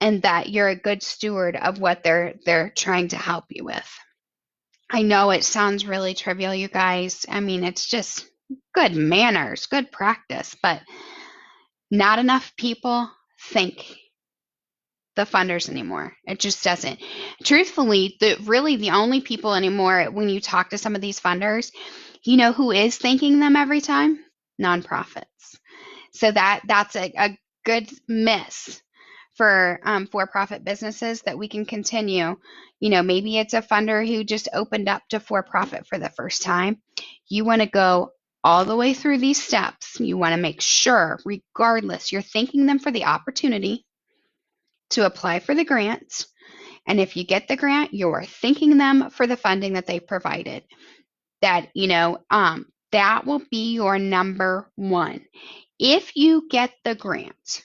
and that you're a good steward of what they're trying to help you with. I know it sounds really trivial, you guys. I mean, it's just good manners, good practice, but not enough people thank the funders anymore. It just doesn't. Truthfully, the only people anymore, when you talk to some of these funders, who is thanking them every time? Nonprofits. So that's a good miss for for-profit businesses that we can continue. Maybe it's a funder who just opened up to for-profit for the first time. You want to go all the way through these steps. You want to make sure, regardless, you're thanking them for the opportunity to apply for the grant. And if you get the grant, you're thanking them for the funding that they provided. That, that will be your number one. If you get the grant,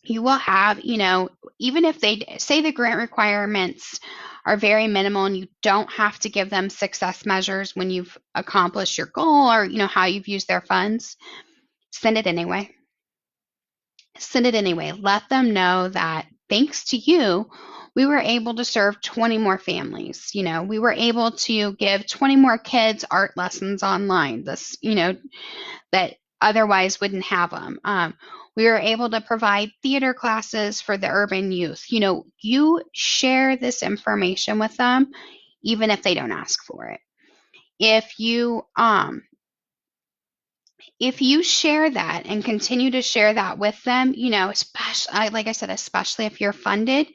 you will have, even if they say the grant requirements are very minimal and you don't have to give them success measures when you've accomplished your goal, or, how you've used their funds, send it anyway. Send it anyway. Let them know that thanks to you, we were able to serve 20 more families. We were able to give 20 more kids art lessons online, that otherwise wouldn't have them. We were able to provide theater classes for the urban youth. You share this information with them, even if they don't ask for it. If you share that and continue to share that with them, especially, like I said, especially if you're funded,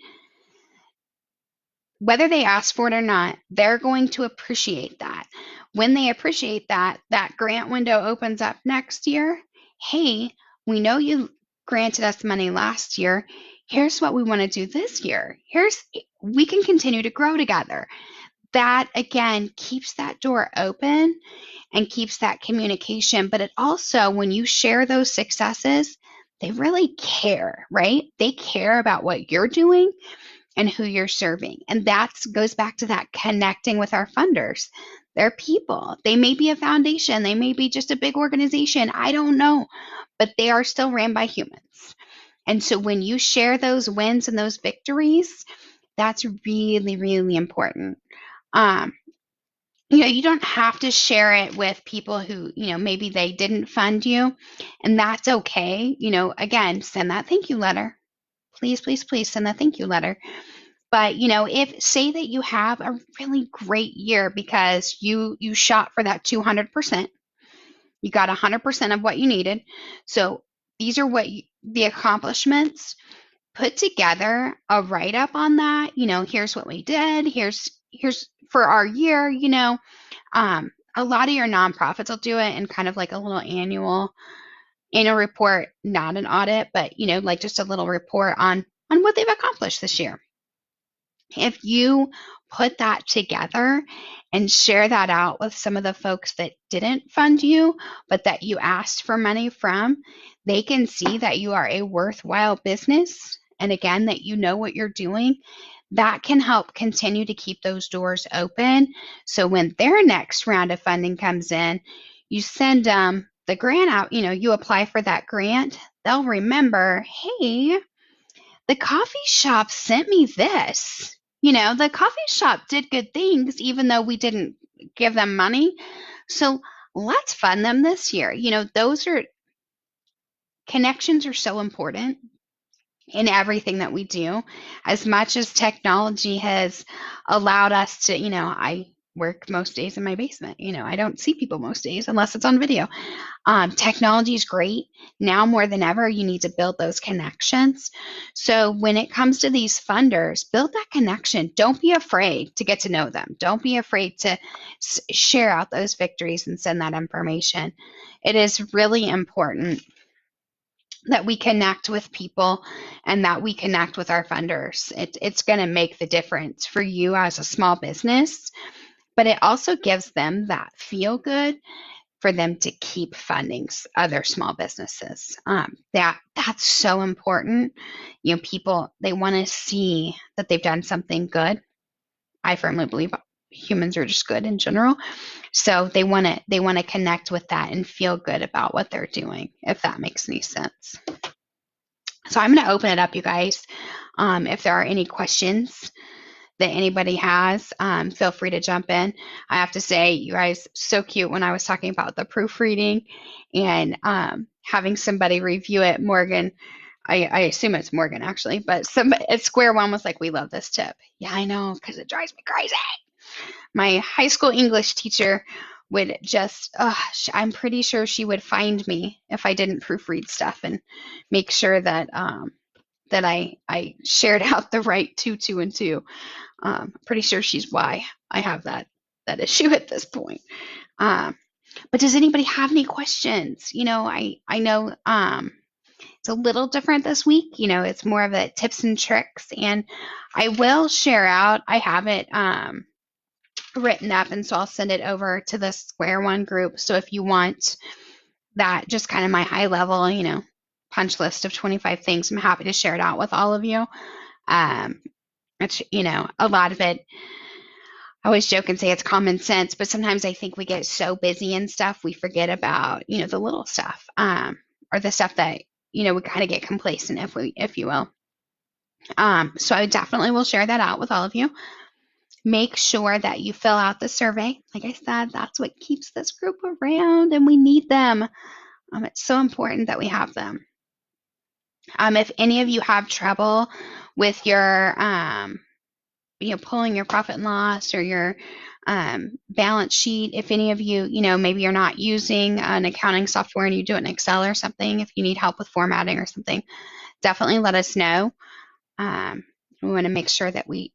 whether they ask for it or not, they're going to appreciate that. When they appreciate that grant window opens up next year. Hey, we know you granted us money last year. Here's what we want to do this year. We can continue to grow together. That again keeps that door open and keeps that communication. But it also, when you share those successes, they really care, right? They care about what you're doing and who you're serving. And that goes back to that connecting with our funders. They're people. They may be a foundation. They may be just a big organization. I don't know. But they are still ran by humans. And so when you share those wins and those victories, that's really, really important. You don't have to share it with people who, maybe they didn't fund you, and that's okay. Again, send that thank you letter. Please, please, please send that thank you letter. But if say that you have a really great year because you shot for that 200%, you got 100% of what you needed. So these are the accomplishments. Put together a write up on that. Here's what we did. Here's for our year. A lot of your nonprofits will do it in kind of like a little annual report, not an audit, but like just a little report on what they've accomplished this year. If you put that together and share that out with some of the folks that didn't fund you, but that you asked for money from, they can see that you are a worthwhile business. And again, that you know what you're doing. That can help continue to keep those doors open. So when their next round of funding comes in, you send them the grant out, you apply for that grant. They'll remember, hey, the coffee shop sent me this. The coffee shop did good things, even though we didn't give them money. So let's fund them this year. Those connections are so important in everything that we do. As much as technology has allowed us to, I work most days in my basement. I don't see people most days unless it's on video. Technology is great. Now more than ever, you need to build those connections. So when it comes to these funders, build that connection. Don't be afraid to get to know them. Don't be afraid to share out those victories and send that information. It is really important that we connect with people and that we connect with our funders. It's going to make the difference for you as a small business, but it also gives them that feel good for them to keep funding other small businesses. That's so important. People, they want to see that they've done something good. I firmly believe humans are just good in general. So they want to connect with that and feel good about what they're doing, if that makes any sense. So I'm going to open it up, you guys. If there are any questions that anybody has, feel free to jump in. I have to say, you guys, so cute when I was talking about the proofreading and having somebody review it. Morgan, I assume it's Morgan actually, but somebody at Square One was like, "We love this tip." Yeah, I know, because it drives me crazy. My high school English teacher would just, I'm pretty sure she would find me if I didn't proofread stuff and make sure that that I shared out the right 2, 2, and 2. Pretty sure she's why I have that issue at this point. But does anybody have any questions? I know it's a little different this week. It's more of a tips and tricks, and I will share out. I have it written up, and so I'll send it over to the Square One group. So if you want that, just kind of my high level, punch list of 25 things, I'm happy to share it out with all of you. It's, a lot of it, I always joke and say it's common sense, but sometimes I think we get so busy and stuff, we forget about, the little stuff, or the stuff that, we kind of get complacent, if you will. So I definitely will share that out with all of you. Make sure that you fill out the survey. Like I said, that's what keeps this group around, and we need them. It's so important that we have them. If any of you have trouble with your, pulling your profit and loss or your balance sheet, if any of you, maybe you're not using an accounting software and you do it in Excel or something, if you need help with formatting or something, definitely let us know. We want to make sure that we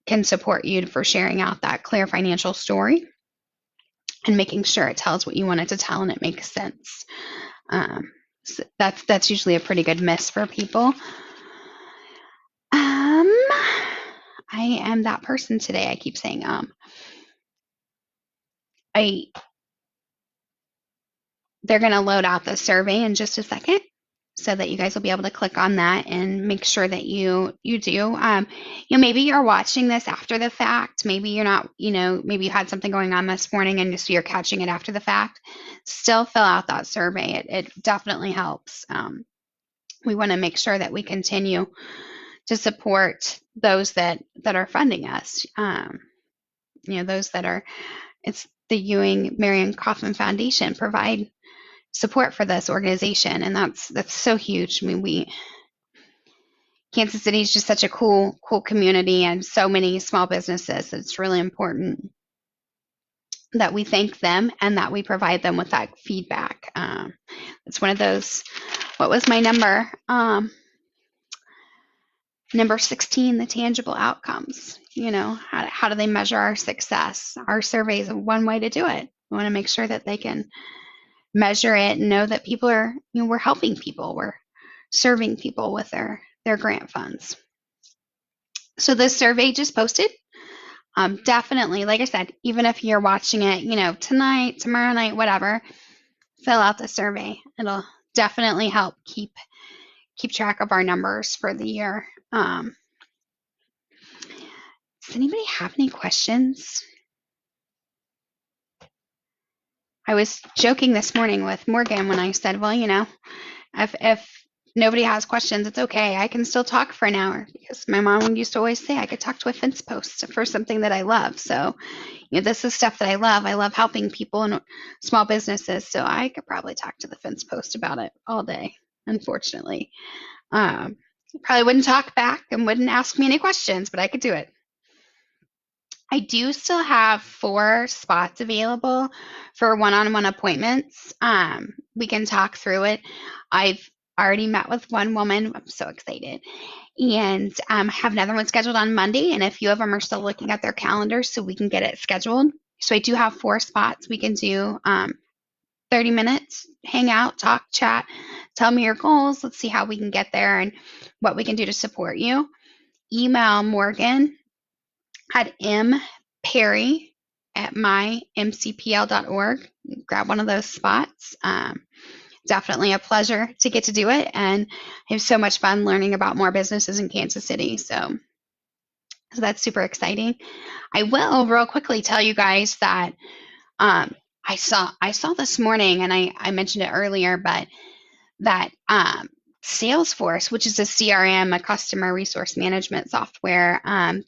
can support you for sharing out that clear financial story and making sure it tells what you want it to tell and it makes sense. So that's usually a pretty good miss for people. I am that person today. I keep saying they're going to load out the survey in just a second, so that you guys will be able to click on that and make sure that you do. Maybe you're watching this after the fact. Maybe you're not, maybe you had something going on this morning and so you're catching it after the fact. Still fill out that survey. It definitely helps. We want to make sure that we continue to support those that are funding us. Those that are, it's the Ewing Marion Kauffman Foundation provide support for this organization, and that's so huge. I mean, Kansas City is just such a cool community and so many small businesses. It's really important that we thank them and that we provide them with that feedback. It's one of those. What was my number? Number 16, the tangible outcomes. How do they measure our success? Our survey is one way to do it. We want to make sure that they can measure it and know that people are, we're helping people, we're serving people with their grant funds. So this survey just posted. Definitely, like I said, even if you're watching it, tonight, tomorrow night, whatever, fill out the survey. It'll definitely help keep track of our numbers for the year. Does anybody have any questions? I was joking this morning with Morgan when I said, well, if nobody has questions, it's okay. I can still talk for an hour, because my mom used to always say I could talk to a fence post for something that I love. So, this is stuff that I love. I love helping people and small businesses. So I could probably talk to the fence post about it all day, unfortunately. Probably wouldn't talk back and wouldn't ask me any questions, but I could do it. I do still have 4 spots available for one-on-one appointments. We can talk through it. I've already met with one woman. I'm so excited. And have another one scheduled on Monday. And a few of them are still looking at their calendars so we can get it scheduled. So I do have 4 spots. We can do 30 minutes, hang out, talk, chat, tell me your goals. Let's see how we can get there and what we can do to support you. Email Morgan at mperry@mymcpl.org. Grab one of those spots. Definitely a pleasure to get to do it, and I have so much fun learning about more businesses in Kansas City. So that's super exciting. I will real quickly tell you guys that I saw this morning, and I mentioned it earlier, but that Salesforce, which is a CRM, a customer resource management software,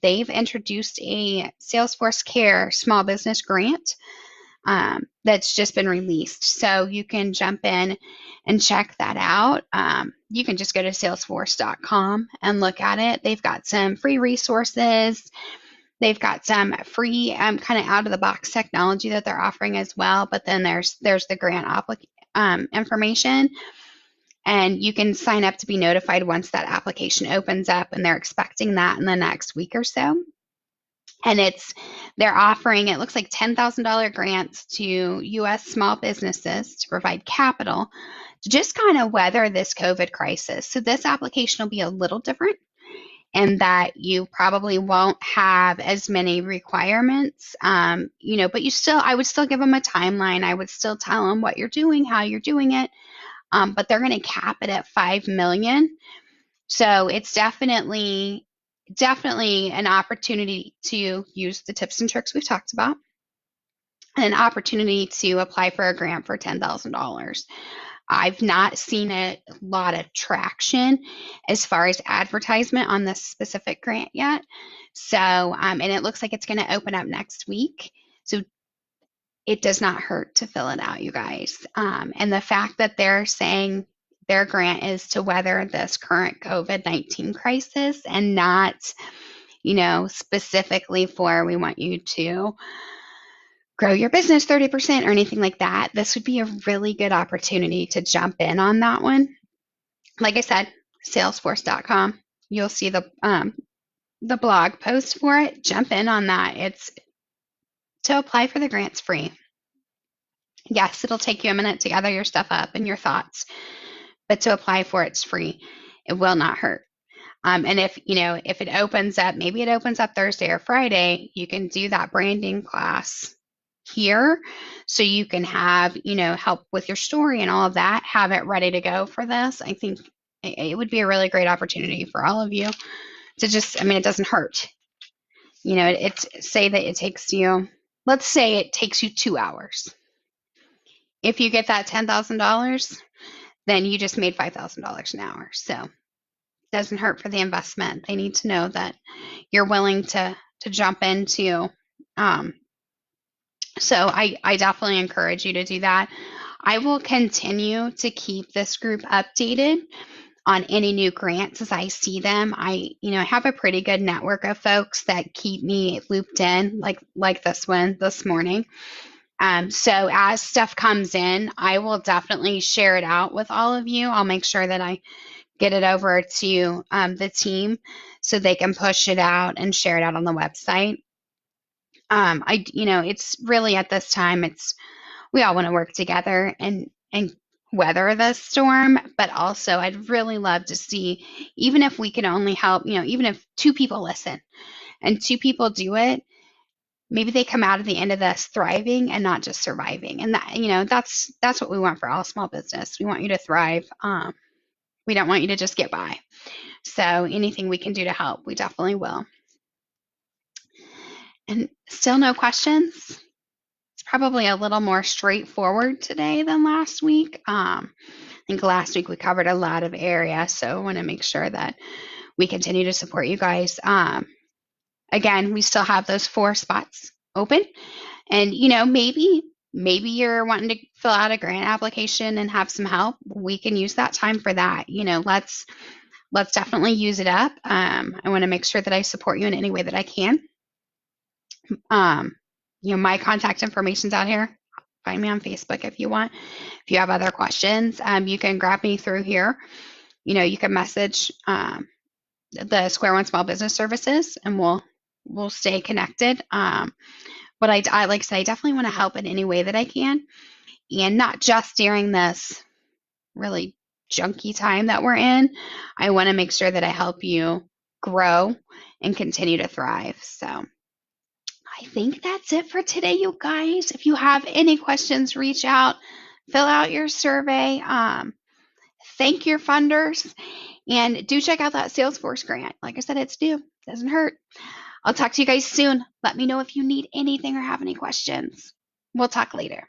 they've introduced a Salesforce Care small business grant that's just been released. So you can jump in and check that out. You can just go to salesforce.com and look at it. They've got some free resources. They've got some free kind of out of the box technology that they're offering as well. But then there's the grant information. And you can sign up to be notified once that application opens up, and they're expecting that in the next week or so. And they're offering, it looks like $10,000 grants to U.S. small businesses to provide capital to just kind of weather this COVID crisis. So this application will be a little different in that you probably won't have as many requirements, but I would still give them a timeline. I would still tell them what you're doing, how you're doing it. But they're going to cap it at $5 million. So it's definitely an opportunity to use the tips and tricks we've talked about, and an opportunity to apply for a grant for $10,000. I've not seen a lot of traction as far as advertisement on this specific grant yet. So, and it looks like it's going to open up next week. So it does not hurt to fill it out, you guys. And the fact that they're saying their grant is to weather this current COVID-19 crisis, and not, specifically for we want you to grow your business 30% or anything like that. This would be a really good opportunity to jump in on that one. Like I said, salesforce.com. You'll see the blog post for it. Jump in on that. It's to apply for the grants free. Yes, it'll take you a minute to gather your stuff up and your thoughts, but to apply for it's free. It will not hurt. And if it opens up, maybe it opens up Thursday or Friday, you can do that branding class here, so you can have help with your story and all of that, have it ready to go for this. I think it would be a really great opportunity for all of you to just, it doesn't hurt. Say that it takes you, let's say it takes you 2 hours. If you get that $10,000, then you just made $5,000 an hour. So it doesn't hurt for the investment. They need to know that you're willing to jump into. So I definitely encourage you to do that. I will continue to keep this group updated on any new grants as I see them. I have a pretty good network of folks that keep me looped in, like this one this morning. So as stuff comes in, I will definitely share it out with all of you. I'll make sure that I get it over to the team so they can push it out and share it out on the website. It's really at this time, we all want to work together and weather the storm, but also I'd really love to see, even if we can only help, even if 2 people listen and 2 people do it, maybe they come out at the end of this thriving and not just surviving. And that's what we want for all small business. We want you to thrive. We don't want you to just get by. So anything we can do to help, we definitely will. And still no questions? It's probably a little more straightforward today than last week. I think last week we covered a lot of area, so I want to make sure that we continue to support you guys. Again, we still have those 4 spots open, and maybe you're wanting to fill out a grant application and have some help. We can use that time for that. Let's definitely use it up. I want to make sure that I support you in any way that I can. My contact information's out here. Find me on Facebook if you want. If you have other questions, you can grab me through here. You can message the Square One Small Business Services, and we'll stay connected. But I like I said, I definitely want to help in any way that I can, and not just during this really junky time that we're in. I want to make sure that I help you grow and continue to thrive. So I think that's it for today, you guys. If you have any questions, reach out, fill out your survey, thank your funders, and do check out that Salesforce grant. Like I said, it's due. Doesn't hurt. I'll talk to you guys soon. Let me know if you need anything or have any questions. We'll talk later.